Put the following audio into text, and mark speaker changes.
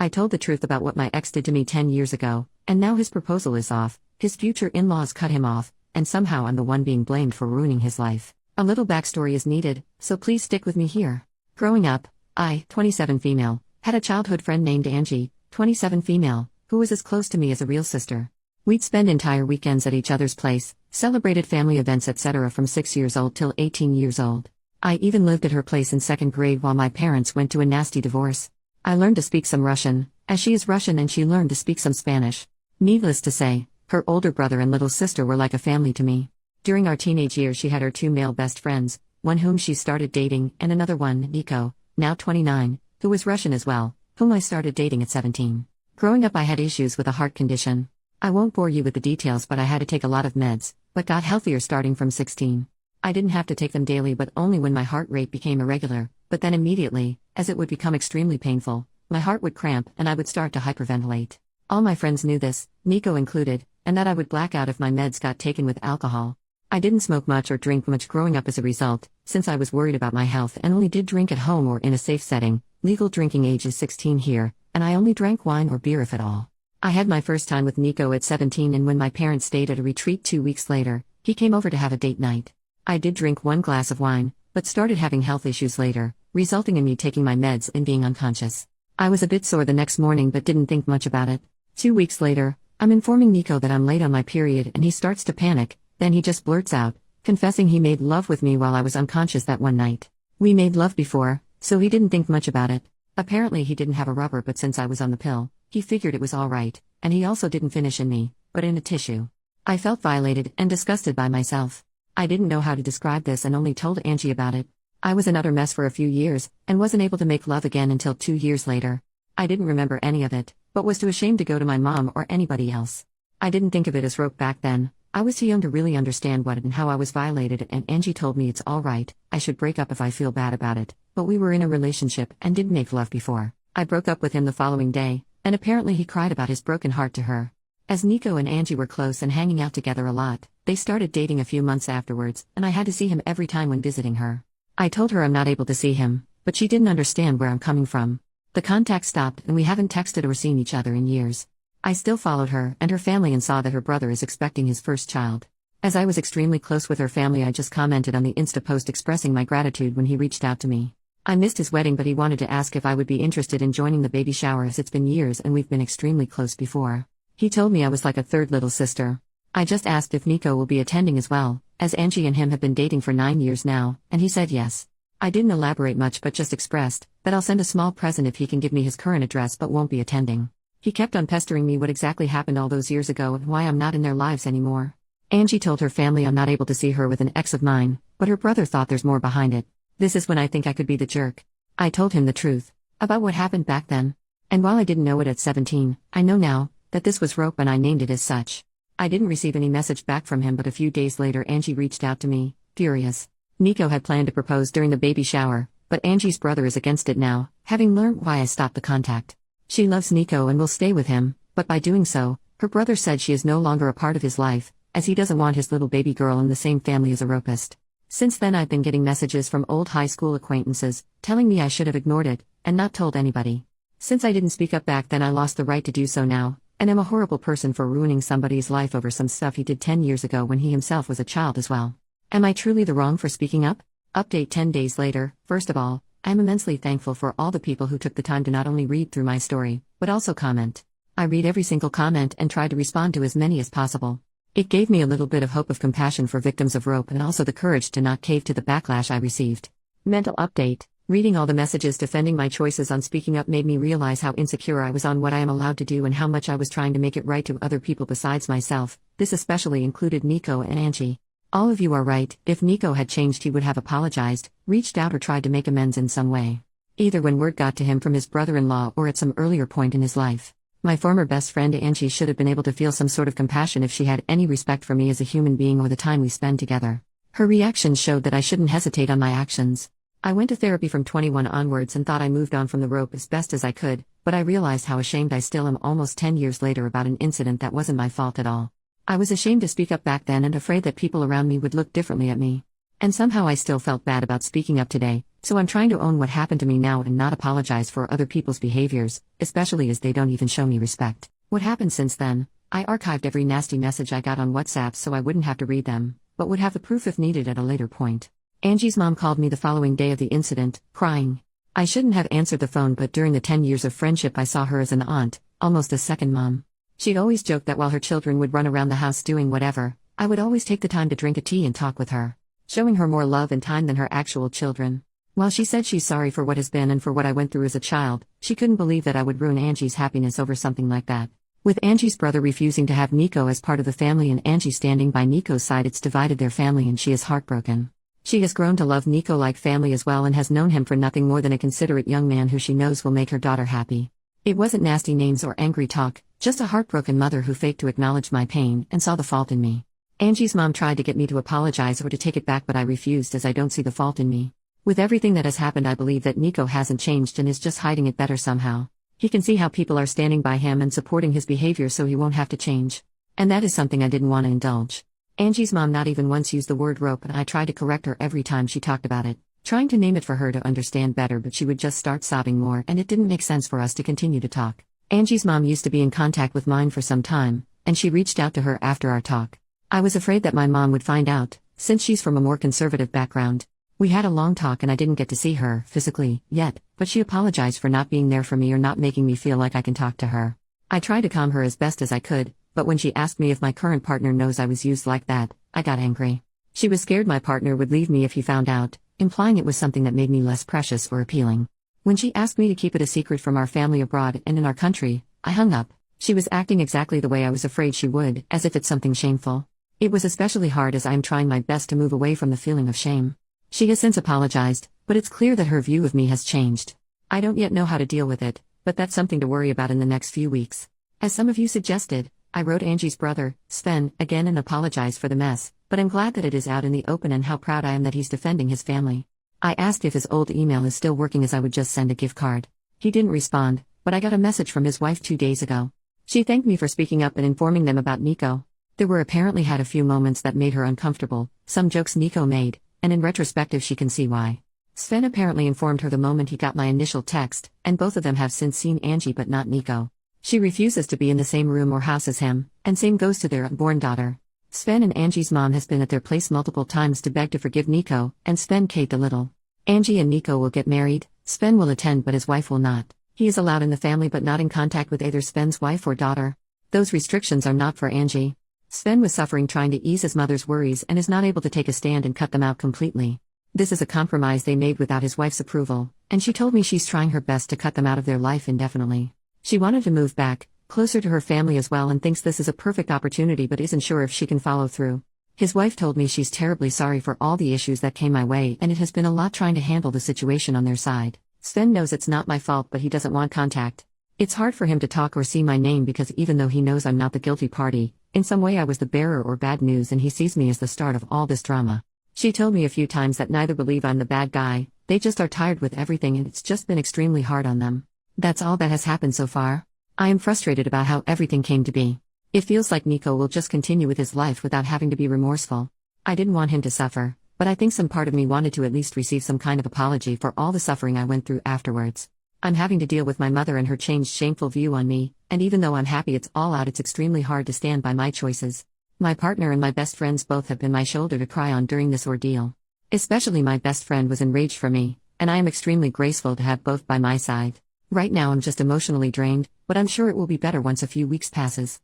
Speaker 1: I told the truth about what my ex did to me 10 years ago, and now his proposal is off, his future in-laws cut him off, and somehow I'm the one being blamed for ruining his life. A little backstory is needed, so please stick with me here. Growing up, I, 27 female, had a childhood friend named Angie, 27 female, who was as close to me as a real sister. We'd spend entire weekends at each other's place, celebrated family events etc. from 6 years old till 18 years old. I even lived at her place in 2nd grade while my parents went to a nasty divorce. I learned to speak some Russian, as she is Russian, and she learned to speak some Spanish. Needless to say, her older brother and little sister were like a family to me. During our teenage years she had her 2 male best friends, one whom she started dating and another one, Nico, now 29, who was Russian as well, whom I started dating at 17. Growing up I had issues with a heart condition. I won't bore you with the details, but I had to take a lot of meds, but got healthier starting from 16. I didn't have to take them daily but only when my heart rate became irregular, but then immediately, as it would become extremely painful, my heart would cramp and I would start to hyperventilate. All my friends knew this, Nico included, and that I would black out if my meds got taken with alcohol. I didn't smoke much or drink much growing up as a result, since I was worried about my health and only did drink at home or in a safe setting. Legal drinking age is 16 here, and I only drank wine or beer if at all. I had my first time with Nico at 17, and when my parents stayed at a retreat 2 weeks later, he came over to have a date night. I did drink 1 glass of wine, but started having health issues later, resulting in me taking my meds and being unconscious. I was a bit sore the next morning but didn't think much about it. 2 weeks later, I'm informing Nico that I'm late on my period and he starts to panic, then he just blurts out, confessing he made love with me while I was unconscious that one night. We made love before, so he didn't think much about it. Apparently he didn't have a rubber, but since I was on the pill, he figured it was alright, and he also didn't finish in me, but in a tissue. I felt violated and disgusted by myself. I didn't know how to describe this and only told Angie about it. I was an utter mess for a few years, and wasn't able to make love again until 2 years later. I didn't remember any of it, but was too ashamed to go to my mom or anybody else. I didn't think of it as rope back then. I was too young to really understand what and how I was violated, and Angie told me it's alright, I should break up if I feel bad about it, but we were in a relationship and didn't make love before. I broke up with him the following day, and apparently he cried about his broken heart to her. As Nico and Angie were close and hanging out together a lot, they started dating a few months afterwards, and I had to see him every time when visiting her. I told her I'm not able to see him, but she didn't understand where I'm coming from. The contact stopped and we haven't texted or seen each other in years. I still followed her and her family and saw that her brother is expecting his first child. As I was extremely close with her family, I just commented on the Insta post expressing my gratitude when he reached out to me. I missed his wedding, but he wanted to ask if I would be interested in joining the baby shower, as it's been years and we've been extremely close before. He told me I was like a third little sister. I just asked if Nico will be attending as well, as Angie and him have been dating for 9 years now, and he said yes. I didn't elaborate much but just expressed that I'll send a small present if he can give me his current address but won't be attending. He kept on pestering me what exactly happened all those years ago and why I'm not in their lives anymore. Angie told her family I'm not able to see her with an ex of mine, but her brother thought there's more behind it. This is when I think I could be the jerk. I told him the truth about what happened back then. And while I didn't know it at 17, I know now that this was rope and I named it as such. I didn't receive any message back from him, but a few days later Angie reached out to me, furious. Nico had planned to propose during the baby shower, but Angie's brother is against it now, having learned why I stopped the contact. She loves Nico and will stay with him, but by doing so, her brother said she is no longer a part of his life, as he doesn't want his little baby girl in the same family as a rapist. Since then I've been getting messages from old high school acquaintances, telling me I should have ignored it, and not told anybody. Since I didn't speak up back then, I lost the right to do so now, and am a horrible person for ruining somebody's life over some stuff he did 10 years ago when he himself was a child as well. Am I truly the wrong for speaking up? Update 10 days later. First of all, I am immensely thankful for all the people who took the time to not only read through my story, but also comment. I read every single comment and try to respond to as many as possible. It gave me a little bit of hope of compassion for victims of rope and also the courage to not cave to the backlash I received. Mental update. Reading all the messages defending my choices on speaking up made me realize how insecure I was on what I am allowed to do and how much I was trying to make it right to other people besides myself. This especially included Nico and Angie. All of you are right. If Nico had changed, he would have apologized, reached out, or tried to make amends in some way. Either when word got to him from his brother-in-law or at some earlier point in his life. My former best friend Angie should have been able to feel some sort of compassion if she had any respect for me as a human being or the time we spend together. Her reactions showed that I shouldn't hesitate on my actions. I went to therapy from 21 onwards and thought I moved on from the rope as best as I could, but I realized how ashamed I still am almost 10 years later about an incident that wasn't my fault at all. I was ashamed to speak up back then and afraid that people around me would look differently at me. And somehow I still felt bad about speaking up today, So I'm trying to own what happened to me now and not apologize for other people's behaviors, especially as they don't even show me respect. What happened since then? I archived every nasty message I got on WhatsApp so I wouldn't have to read them, but would have the proof if needed at a later point. Angie's mom called me the following day of the incident, crying. I shouldn't have answered the phone, but during the 10 years of friendship I saw her as an aunt, almost a second mom. She'd always joked that while her children would run around the house doing whatever, I would always take the time to drink a tea and talk with her, showing her more love and time than her actual children. While she said she's sorry for what has been and for what I went through as a child, she couldn't believe that I would ruin Angie's happiness over something like that. With Angie's brother refusing to have Nico as part of the family and Angie standing by Nico's side, it's divided their family and she is heartbroken. She has grown to love Nico like family as well and has known him for nothing more than a considerate young man who she knows will make her daughter happy. It wasn't nasty names or angry talk, just a heartbroken mother who faked to acknowledge my pain and saw the fault in me. Angie's mom tried to get me to apologize or to take it back, but I refused as I don't see the fault in me. With everything that has happened, I believe that Nico hasn't changed and is just hiding it better somehow. He can see how people are standing by him and supporting his behavior, so he won't have to change. And that is something I didn't want to indulge. Angie's mom not even once used the word rope, and I tried to correct her every time she talked about it, trying to name it for her to understand better, but she would just start sobbing more and it didn't make sense for us to continue to talk. Angie's mom used to be in contact with mine for some time, and she reached out to her after our talk. I was afraid that my mom would find out, since she's from a more conservative background. We had a long talk and I didn't get to see her, physically, yet, but she apologized for not being there for me or not making me feel like I can talk to her. I tried to calm her as best as I could, but when she asked me if my current partner knows I was used like that, I got angry. She was scared my partner would leave me if he found out, implying it was something that made me less precious or appealing. When she asked me to keep it a secret from our family abroad and in our country, I hung up. She was acting exactly the way I was afraid she would, as if it's something shameful. It was especially hard as I am trying my best to move away from the feeling of shame. She has since apologized, but it's clear that her view of me has changed. I don't yet know how to deal with it, but that's something to worry about in the next few weeks. As some of you suggested, I wrote Angie's brother, Sven, again and apologized for the mess, but I'm glad that it is out in the open and how proud I am that he's defending his family. I asked if his old email is still working as I would just send a gift card. He didn't respond, but I got a message from his wife 2 days ago. She thanked me for speaking up and informing them about Nico. There were apparently had a few moments that made her uncomfortable, some jokes Nico made, and in retrospective she can see why. Sven apparently informed her the moment he got my initial text, and both of them have since seen Angie but not Nico. She refuses to be in the same room or house as him, and same goes to their unborn daughter. Sven and Angie's mom has been at their place multiple times to beg to forgive Nico, and Sven caved a little. Angie and Nico will get married, Sven will attend but his wife will not. He is allowed in the family but not in contact with either Sven's wife or daughter. Those restrictions are not for Angie. Sven was suffering trying to ease his mother's worries and is not able to take a stand and cut them out completely. This is a compromise they made without his wife's approval, and she told me she's trying her best to cut them out of their life indefinitely. She wanted to move back, closer to her family as well, and thinks this is a perfect opportunity but isn't sure if she can follow through. His wife told me she's terribly sorry for all the issues that came my way and it has been a lot trying to handle the situation on their side. Sven knows it's not my fault but he doesn't want contact. It's hard for him to talk or see my name because even though he knows I'm not the guilty party, in some way I was the bearer or bad news and he sees me as the start of all this drama. She told me a few times that neither believe I'm the bad guy, they just are tired with everything and it's just been extremely hard on them. That's all that has happened so far. I am frustrated about how everything came to be. It feels like Nico will just continue with his life without having to be remorseful. I didn't want him to suffer, but I think some part of me wanted to at least receive some kind of apology for all the suffering I went through afterwards. I'm having to deal with my mother and her changed shameful view on me, and even though I'm happy it's all out, it's extremely hard to stand by my choices. My partner and my best friends both have been my shoulder to cry on during this ordeal. Especially my best friend was enraged for me, and I am extremely grateful to have both by my side. Right now I'm just emotionally drained, but I'm sure it will be better once a few weeks passes.